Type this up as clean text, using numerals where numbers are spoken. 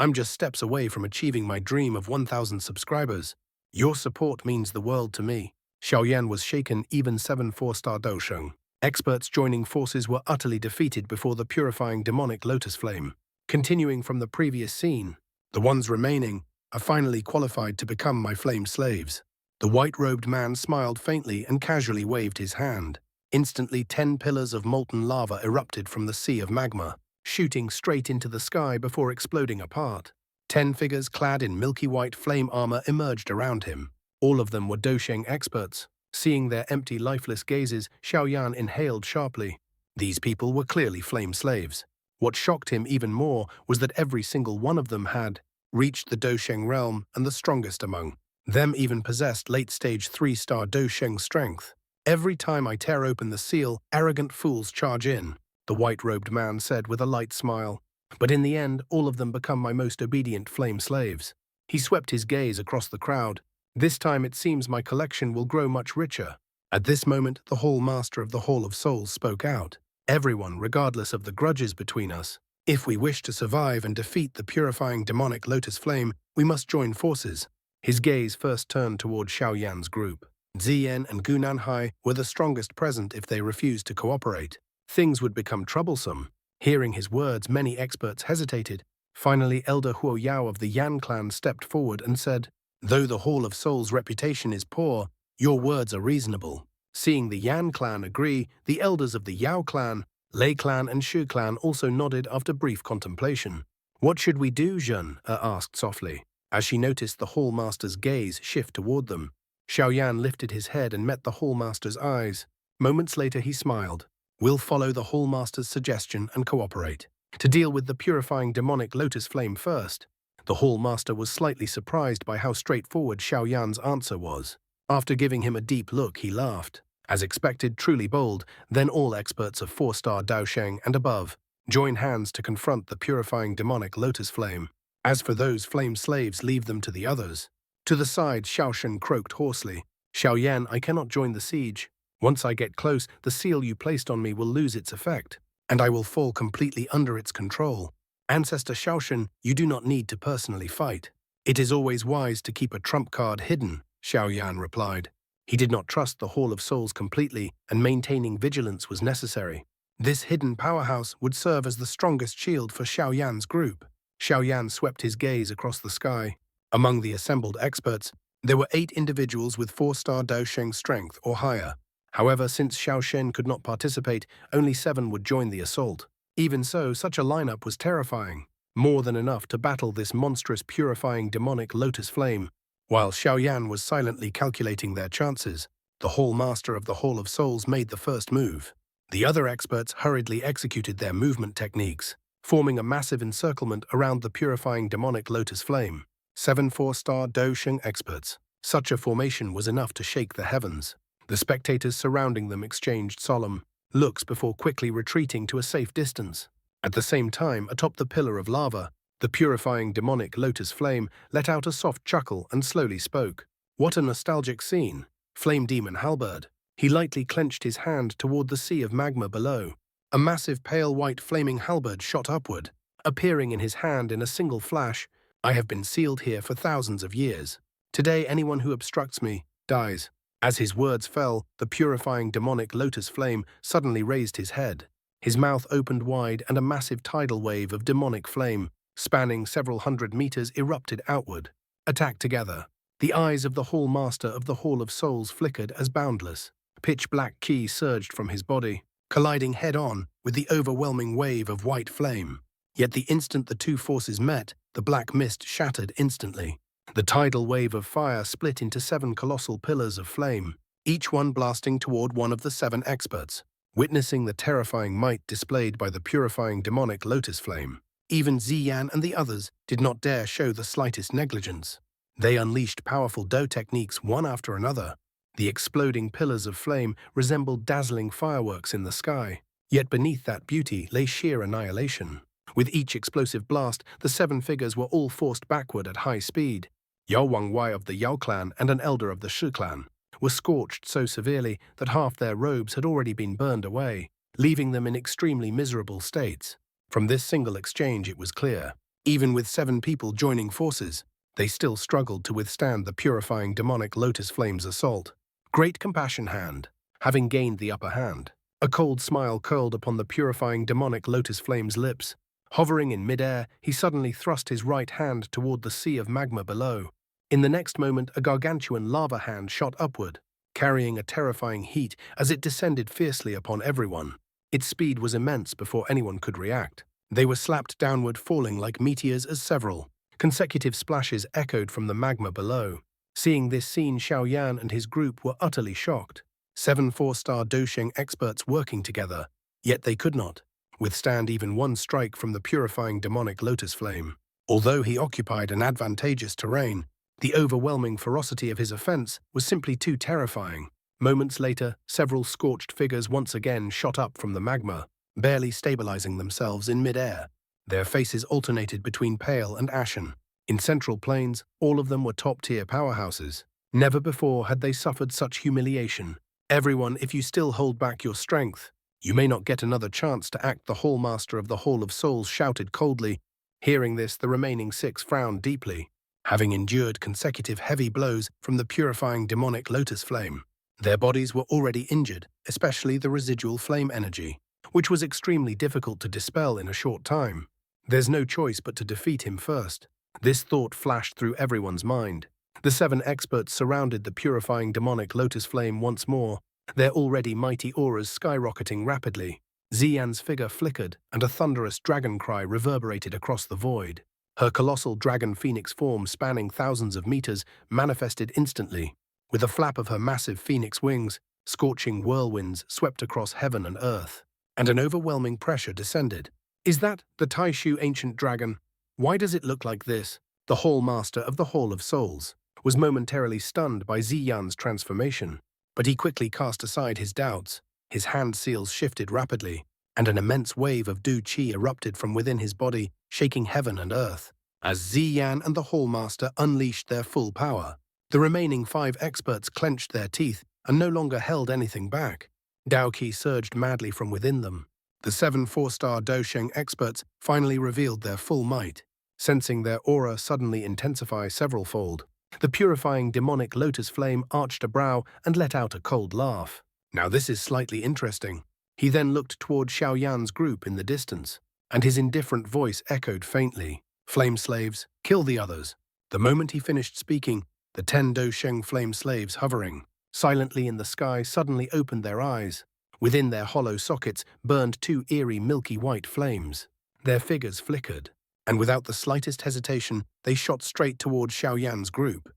I'm just steps away from achieving my dream of 1,000 subscribers. Your support means the world to me." Xiaoyan was shaken. Even 7 4-star Dou Sheng experts joining forces were utterly defeated before the purifying demonic lotus flame. Continuing from the previous scene, the ones remaining are finally qualified to become my flame slaves. The white-robed man smiled faintly and casually waved his hand. Instantly, 10 pillars of molten lava erupted from the sea of magma, shooting straight into the sky before exploding apart. 10 figures clad in milky white flame armor emerged around him. All of them were Dou Sheng experts. Seeing their empty, lifeless gazes, Xiaoyan inhaled sharply. These people were clearly flame slaves. What shocked him even more was that every single one of them had reached the Dou Sheng realm, and the strongest among them even possessed late-stage 3-star Dou Sheng strength. "Every time I tear open the seal, arrogant fools charge in," the white-robed man said with a light smile. "But in the end, all of them become my most obedient flame slaves." He swept his gaze across the crowd. "This time it seems my collection will grow much richer." At this moment, the Hall Master of the Hall of Souls spoke out. "Everyone, regardless of the grudges between us, if we wish to survive and defeat the purifying demonic lotus flame, we must join forces." His gaze first turned toward Xiaoyan's group. Ziyan and Gunanhai were the strongest present. If they refused to cooperate, things would become troublesome. Hearing his words, many experts hesitated. Finally, Elder Huo Yao of the Yan clan stepped forward and said, "Though the Hall of Souls' reputation is poor, your words are reasonable." Seeing the Yan clan agree, the elders of the Yao clan, Lei clan and Shu clan also nodded after brief contemplation. "What should we do, Zhen?" asked softly, as she noticed the Hall Master's gaze shift toward them. Xiaoyan lifted his head and met the Hall Master's eyes. Moments later he smiled. "We'll follow the Hall Master's suggestion and cooperate. To deal with the purifying demonic lotus flame first." The Hall Master was slightly surprised by how straightforward Xiaoyan's answer was. After giving him a deep look, he laughed. As expected, truly bold, then all experts of 4-star Dou Sheng and above join hands to confront the purifying demonic lotus flame. As for those flame slaves, leave them to the others. To the side, Xiao Shen croaked hoarsely. "Xiaoyan, I cannot join the siege. Once I get close, the seal you placed on me will lose its effect, and I will fall completely under its control. Ancestor Xiao Shen, you do not need to personally fight. It is always wise to keep a trump card hidden," Xiaoyan replied. He did not trust the Hall of Souls completely, and maintaining vigilance was necessary. This hidden powerhouse would serve as the strongest shield for Xiaoyan's group. Xiaoyan swept his gaze across the sky. Among the assembled experts, there were 8 individuals with 4-star Dou Sheng strength or higher. However, since Xiao Shen could not participate, only 7 would join the assault. Even so, such a lineup was terrifying, more than enough to battle this monstrous purifying demonic lotus flame. While Xiaoyan was silently calculating their chances, the Hall Master of the Hall of Souls made the first move. The other experts hurriedly executed their movement techniques, forming a massive encirclement around the purifying demonic lotus flame. 7 4-star Dou Sheng experts. Such a formation was enough to shake the heavens. The spectators surrounding them exchanged solemn looks before quickly retreating to a safe distance. At the same time, atop the pillar of lava, the purifying demonic lotus flame let out a soft chuckle and slowly spoke. "What a nostalgic scene! Flame Demon Halberd." He lightly clenched his hand toward the sea of magma below. A massive pale white flaming halberd shot upward, appearing in his hand in a single flash. "I have been sealed here for thousands of years. Today, anyone who obstructs me dies." As his words fell, the purifying demonic lotus flame suddenly raised his head. His mouth opened wide and a massive tidal wave of demonic flame, spanning several hundred meters, erupted outward. Attack together. The eyes of the Hall Master of the Hall of Souls flickered as boundless. Pitch-black ki surged from his body, colliding head-on with the overwhelming wave of white flame. Yet the instant the two forces met, the black mist shattered instantly. The tidal wave of fire split into 7 colossal pillars of flame, each one blasting toward one of the 7 experts. Witnessing the terrifying might displayed by the purifying demonic lotus flame, even Ziyan and the others did not dare show the slightest negligence. They unleashed powerful Dou techniques one after another. The exploding pillars of flame resembled dazzling fireworks in the sky, yet beneath that beauty lay sheer annihilation. With each explosive blast, the 7 figures were all forced backward at high speed. Yao Wangwai of the Yao clan and an elder of the Shu clan were scorched so severely that half their robes had already been burned away, leaving them in extremely miserable states. From this single exchange it was clear. Even with 7 people joining forces, they still struggled to withstand the purifying demonic lotus flame's assault. Great Compassion Hand, having gained the upper hand, a cold smile curled upon the purifying demonic lotus flame's lips. Hovering in midair, he suddenly thrust his right hand toward the sea of magma below. In the next moment, a gargantuan lava hand shot upward, carrying a terrifying heat as it descended fiercely upon everyone. Its speed was immense before anyone could react. They were slapped downward, falling like meteors as several consecutive splashes echoed from the magma below. Seeing this scene, Xiao and his group were utterly shocked. 7 4-star Dou Sheng experts working together, yet they could not withstand even one strike from the purifying demonic lotus flame. Although he occupied an advantageous terrain, the overwhelming ferocity of his offense was simply too terrifying. Moments later, several scorched figures once again shot up from the magma, barely stabilizing themselves in midair. Their faces alternated between pale and ashen. In Central Plains, all of them were top-tier powerhouses. Never before had they suffered such humiliation. Everyone, if you still hold back your strength, you may not get another chance to act. The Hallmaster of the Hall of Souls shouted coldly. Hearing this, the remaining 6 frowned deeply. Having endured consecutive heavy blows from the purifying demonic lotus flame, their bodies were already injured, especially the residual flame energy, which was extremely difficult to dispel in a short time. There's no choice but to defeat him first. This thought flashed through everyone's mind. The 7 experts surrounded the purifying demonic lotus flame once more, their already mighty auras skyrocketing rapidly. Xian's figure flickered, and a thunderous dragon cry reverberated across the void. Her colossal dragon phoenix form, spanning thousands of meters, manifested instantly. With a flap of her massive phoenix wings, scorching whirlwinds swept across heaven and earth, and an overwhelming pressure descended. Is that the Taishu ancient dragon? Why does it look like this? The Hallmaster of the Hall of Souls was momentarily stunned by Xian's transformation, but he quickly cast aside his doubts. His hand seals shifted rapidly, and an immense wave of Dou Qi erupted from within his body, shaking heaven and earth. As Xian and the Hallmaster unleashed their full power, the remaining 5 experts clenched their teeth and no longer held anything back. Dao Qi surged madly from within them. The 7 4-star Dou Sheng experts finally revealed their full might. Sensing their aura suddenly intensify several-fold, the purifying demonic lotus flame arched a brow and let out a cold laugh. Now this is slightly interesting. He then looked toward Xiaoyan's group in the distance, and his indifferent voice echoed faintly. Flame slaves, kill the others. The moment he finished speaking, the 10 Dou Sheng flame slaves hovering silently in the sky suddenly opened their eyes. Within their hollow sockets burned 2 eerie milky white flames. Their figures flickered, and without the slightest hesitation, they shot straight toward Xiaoyan's group.